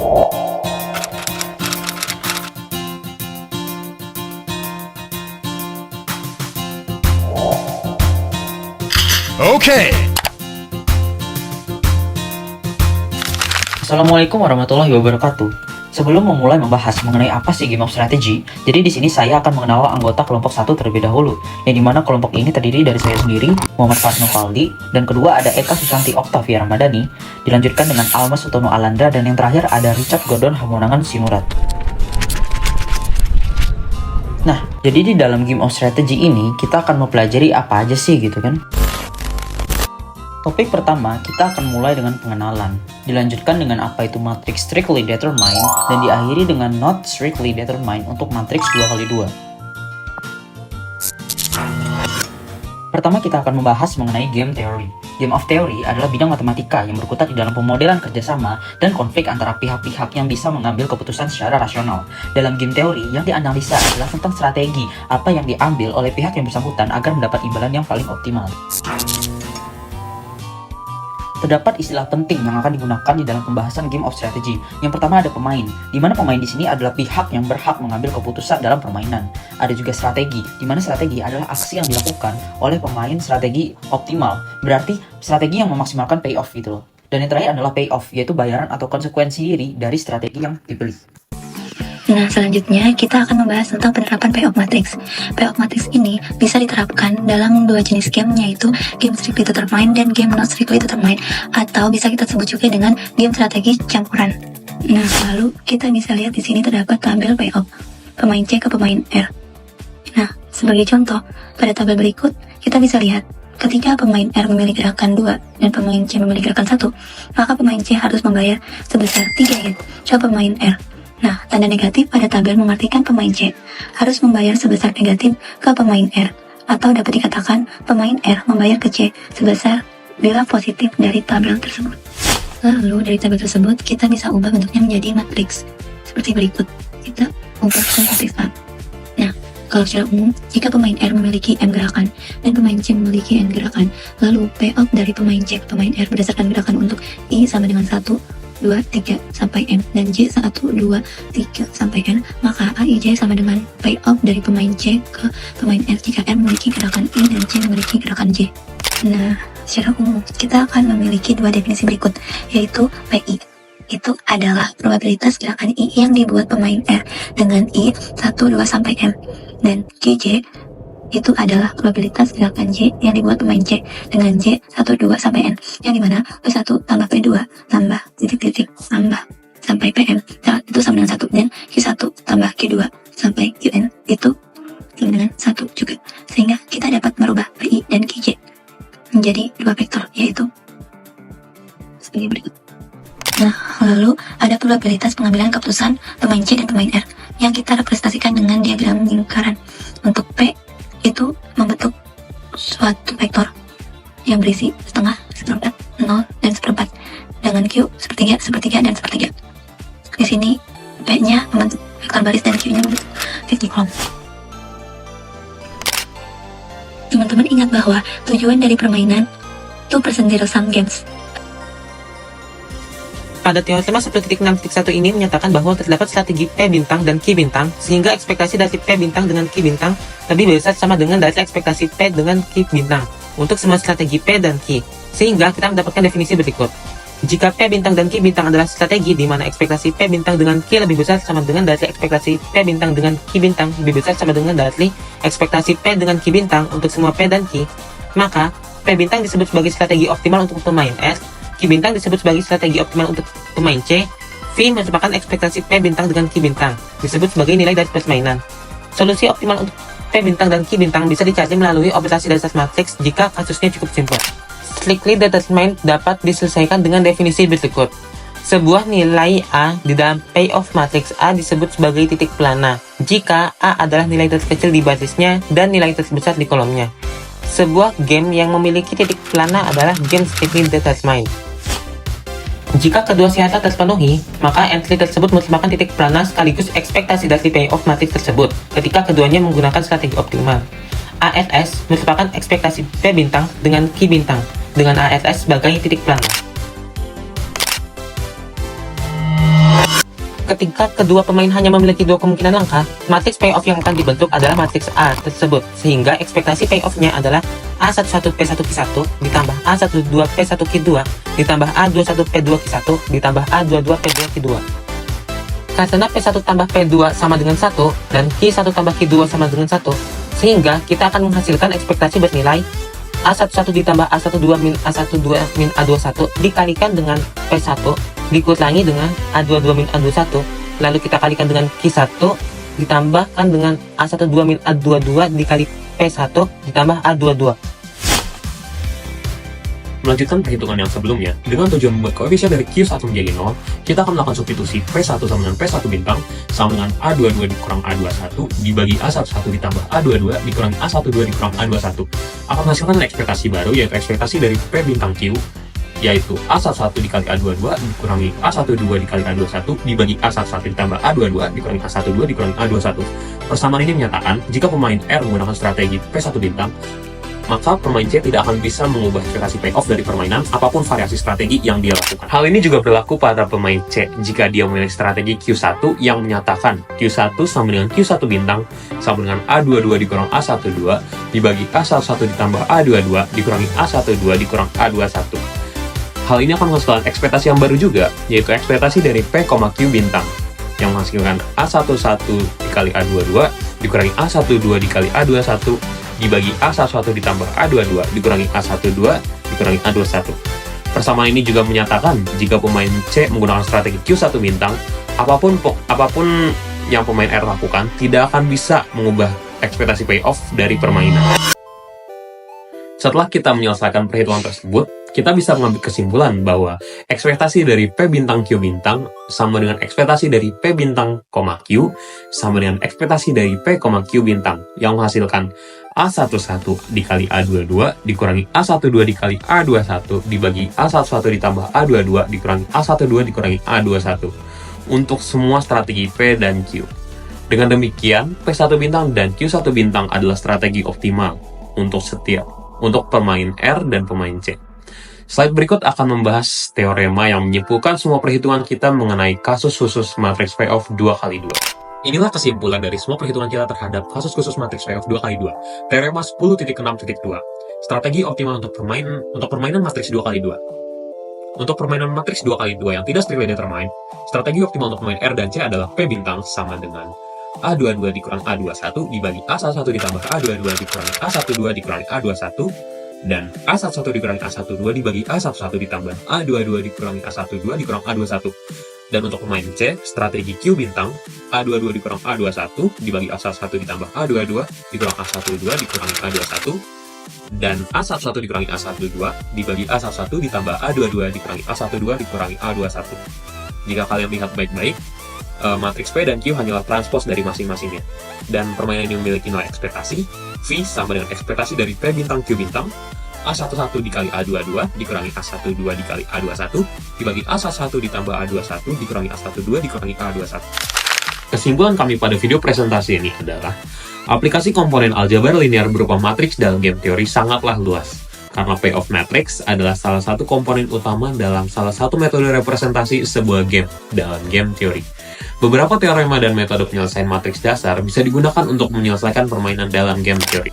Okay. Assalamualaikum warahmatullahi wabarakatuh. Sebelum memulai membahas mengenai apa sih game of strategy, jadi di sini saya akan mengenal anggota kelompok 1 terlebih dahulu, yang dimana kelompok ini terdiri dari saya sendiri, Muhammad Fasno Faldi, dan kedua ada Eka Susanti Oktavia Ramadhani, dilanjutkan dengan Almas Sutono Alandra, dan yang terakhir ada Richard Gordon Hamonangan Sinurat. Nah, jadi di dalam game of strategy ini kita akan mempelajari apa aja sih gitu kan? Topik pertama, kita akan mulai dengan pengenalan, dilanjutkan dengan apa itu matrix strictly determined, dan diakhiri dengan not strictly determined untuk matrix 2x2. Pertama kita akan membahas mengenai game theory. Game of theory adalah bidang matematika yang berkutat di dalam pemodelan kerjasama dan konflik antara pihak-pihak yang bisa mengambil keputusan secara rasional. Dalam game teori, yang dianalisa adalah tentang strategi apa yang diambil oleh pihak yang bersangkutan agar mendapat imbalan yang paling optimal. Terdapat istilah penting yang akan digunakan di dalam pembahasan game of strategy. Yang pertama ada pemain, di mana pemain di sini adalah pihak yang berhak mengambil keputusan dalam permainan. Ada juga strategi, di mana strategi adalah aksi yang dilakukan oleh pemain strategi optimal. Berarti strategi yang memaksimalkan payoff gitu loh. Dan yang terakhir adalah payoff, yaitu bayaran atau konsekuensi diri dari strategi yang dibeli. Nah, selanjutnya kita akan membahas tentang penerapan payoff matrix. Payoff matrix ini bisa diterapkan dalam dua jenis game, yaitu game strictly determined dan game not strictly determined, atau bisa kita sebut juga dengan game strategi campuran. Nah, lalu kita bisa lihat di sini terdapat tabel payoff pemain C ke pemain R. Nah, sebagai contoh, pada tabel berikut kita bisa lihat ketika pemain R memiliki gerakan 2 dan pemain C memiliki gerakan 1, maka pemain C harus membayar sebesar 3 yen ke pemain R. Nah, tanda negatif pada tabel mengartikan pemain C harus membayar sebesar negatif ke pemain R, atau dapat dikatakan pemain R membayar ke C sebesar bila positif dari tabel tersebut. Lalu dari tabel tersebut kita bisa ubah bentuknya menjadi matriks seperti berikut. Kita ubah ke matriks A. Nah, kalau secara umum, jika pemain R memiliki M gerakan dan pemain C memiliki N gerakan, lalu payoff dari pemain C ke pemain R berdasarkan gerakan untuk I sama dengan 1, 2, 3 sampai N dan J 1, 2, 3 sampai N, maka AIJ sama dengan payoff dari pemain C ke pemain R jika R memiliki gerakan I dan C memiliki gerakan J. Nah, secara umum kita akan memiliki dua definisi berikut, yaitu PI itu adalah probabilitas gerakan I yang dibuat pemain R dengan I 1, 2 sampai M, dan QJ itu adalah probabilitas gerakan J yang dibuat pemain C dengan J 1, 2 sampai N, yang dimana P1 tambah P2 tambah titik-titik tambah sampai PM itu sama dengan 1, dan Q1 tambah Q2 sampai QN itu sama dengan 1 juga, sehingga kita dapat merubah PI dan QJ menjadi dua vektor, yaitu sebagai berikut. Nah, lalu ada probabilitas pengambilan keputusan pemain C dan pemain R yang kita representasikan dengan diagram lingkaran. Untuk P itu membentuk suatu vektor yang berisi setengah, seperempat, 0, dan seperempat, dengan Q sepertiga, sepertiga, dan sepertiga. Di sini P-nya membentuk vektor baris dan Q-nya membentuk 50 kolom. Teman-teman ingat bahwa tujuan dari permainan itu zero sum games. Pada teorema 10.6.1 ini menyatakan bahwa terdapat strategi P bintang dan Q bintang, sehingga ekspektasi dari P bintang dengan Q bintang lebih besar sama dengan dari ekspektasi P dengan Q bintang untuk semua strategi P dan Q, sehingga kita mendapatkan definisi berikut. Jika P bintang dan Q bintang adalah strategi di mana ekspektasi P bintang dengan Q lebih besar sama dengan dari ekspektasi P bintang dengan Q bintang lebih besar sama dengan dari ekspektasi P dengan Q bintang untuk semua P dan Q, maka P bintang disebut sebagai strategi optimal untuk pemain S, Q bintang disebut sebagai strategi optimal untuk pemain C, V merupakan ekspektasi P bintang dengan Q bintang, disebut sebagai nilai dari permainan. Solusi optimal untuk P bintang dan Q bintang bisa dicari melalui operasi dasar matriks jika kasusnya cukup simpel. Strictly determined dapat diselesaikan dengan definisi berikut. Sebuah nilai A di dalam payoff matriks A disebut sebagai titik plana jika A adalah nilai terkecil di basisnya dan nilai terbesar di kolomnya. Sebuah game yang memiliki titik plana adalah game strictly determined. Jika kedua syarat terpenuhi, maka entry tersebut merupakan titik plana sekaligus ekspektasi dari payoff matriks tersebut ketika keduanya menggunakan strategi optimal. ASS merupakan ekspektasi P bintang dengan Q bintang, dengan ASS sebagai titik plana. Ketika kedua pemain hanya memiliki dua kemungkinan langkah, matriks payoff yang akan dibentuk adalah matriks A tersebut, sehingga ekspektasi payoff-nya adalah A11P1Q1 ditambah A12P1Q2 ditambah A21P2Q1 ditambah A22P2Q2. Karena P1 tambah P2 sama dengan 1 dan Q1 tambah Q2 sama dengan 1, sehingga kita akan menghasilkan ekspektasi bernilai A11 ditambah A12 min A12 min A21 dikalikan dengan P1 dikurangi dengan A22 min A21, lalu kita kalikan dengan Q1 ditambahkan dengan A12 min A22 dikali P1 ditambah A22. Melanjutkan perhitungan yang sebelumnya, dengan tujuan membuat koefisien dari Q1 menjadi 0, kita akan melakukan substitusi P1 sama dengan P1 bintang sama dengan A22 dikurang A21 dibagi A11 ditambah A22 dikurangi A12 dikurang A21 akan menghasilkan ekspektasi baru, yaitu ekspektasi dari P bintang Q, yaitu A11 dikali A22 dikurangi A12 dikali A21 dibagi A11 ditambah A22 dikurangi A12 dikurangi A21. Persamaan ini menyatakan jika pemain R menggunakan strategi P1 bintang, maka pemain C tidak akan bisa mengubah ekspektasi payoff dari permainan apapun variasi strategi yang dia lakukan. Hal ini juga berlaku pada pemain C jika dia memilih strategi Q1 yang menyatakan Q1 sama dengan Q1 bintang sama dengan A22 dikurang A12 dibagi A11 ditambah A22 dikurangi A12 dikurang A21. Hal ini akan menghasilkan ekspektasi yang baru juga, yaitu ekspektasi dari P, Q bintang yang menghasilkan A11 dikali A22 dikurangi A12 dikali A21 dibagi A11 ditambah A22 dikurangi A12 dikurangi A21. Persamaan ini juga menyatakan jika pemain C menggunakan strategi Q1 bintang, apapun yang pemain R lakukan tidak akan bisa mengubah ekspektasi payoff dari permainan. Setelah kita menyelesaikan perhitungan tersebut, kita bisa mengambil kesimpulan bahwa ekspektasi dari P bintang Q bintang sama dengan ekspektasi dari P bintang, Q sama dengan ekspektasi dari P, Q bintang yang menghasilkan A11 dikali A22 dikurangi A12 dikali A21 dibagi A11 ditambah A22 dikurangi A12 dikurangi A21 untuk semua strategi P dan Q. Dengan demikian, P1 bintang dan Q1 bintang adalah strategi optimal untuk pemain R dan pemain C. Slide berikut akan membahas teorema yang menyimpulkan semua perhitungan kita mengenai kasus khusus matriks payoff 2x2. Inilah kesimpulan dari semua perhitungan kita terhadap kasus khusus matriks payoff 2x2. Teorema 10.6.2. Strategi optimal untuk permainan matriks 2x2. Untuk permainan matriks 2x2 yang tidak strictly determined, strategi optimal untuk pemain R dan C adalah P bintang sama dengan A22 dikurang A21 dibagi A11 ditambah A22 dikurangi A12 dikurangi A21 dan A11 dikurangi A12 dibagi A11 ditambah A22 dikurangi A12 dikurang A21. Dan untuk pemain C, strategi Q bintang A22 dikurang A21 dibagi A11 ditambah A22 dikurang A12 dikurangi A21 dan A11 dikurangi A12 dibagi A11 ditambah A22 dikurangi A12 dikurangi A21. Jika kalian lihat baik-baik, matriks P dan Q hanyalah transpos dari masing-masingnya. Dan permainan ini memiliki nilai ekspektasi, V sama dengan ekspektasi dari P bintang Q bintang, A11 dikali A22 dikurangi A12 dikali A21 dibagi A11 ditambah A21 dikurangi A12 dikurangi A21. Kesimpulan kami pada video presentasi ini adalah aplikasi komponen aljabar linear berupa matriks dalam game teori sangatlah luas. Karena payoff matrix adalah salah satu komponen utama dalam salah satu metode representasi sebuah game dalam game teori. Beberapa teorema dan metode penyelesaian matriks dasar bisa digunakan untuk menyelesaikan permainan dalam game teori.